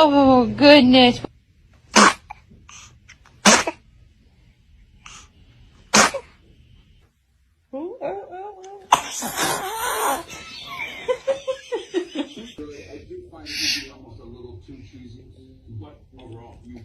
Oh, goodness. I do find it to be almost a little too cheesy, but overall, you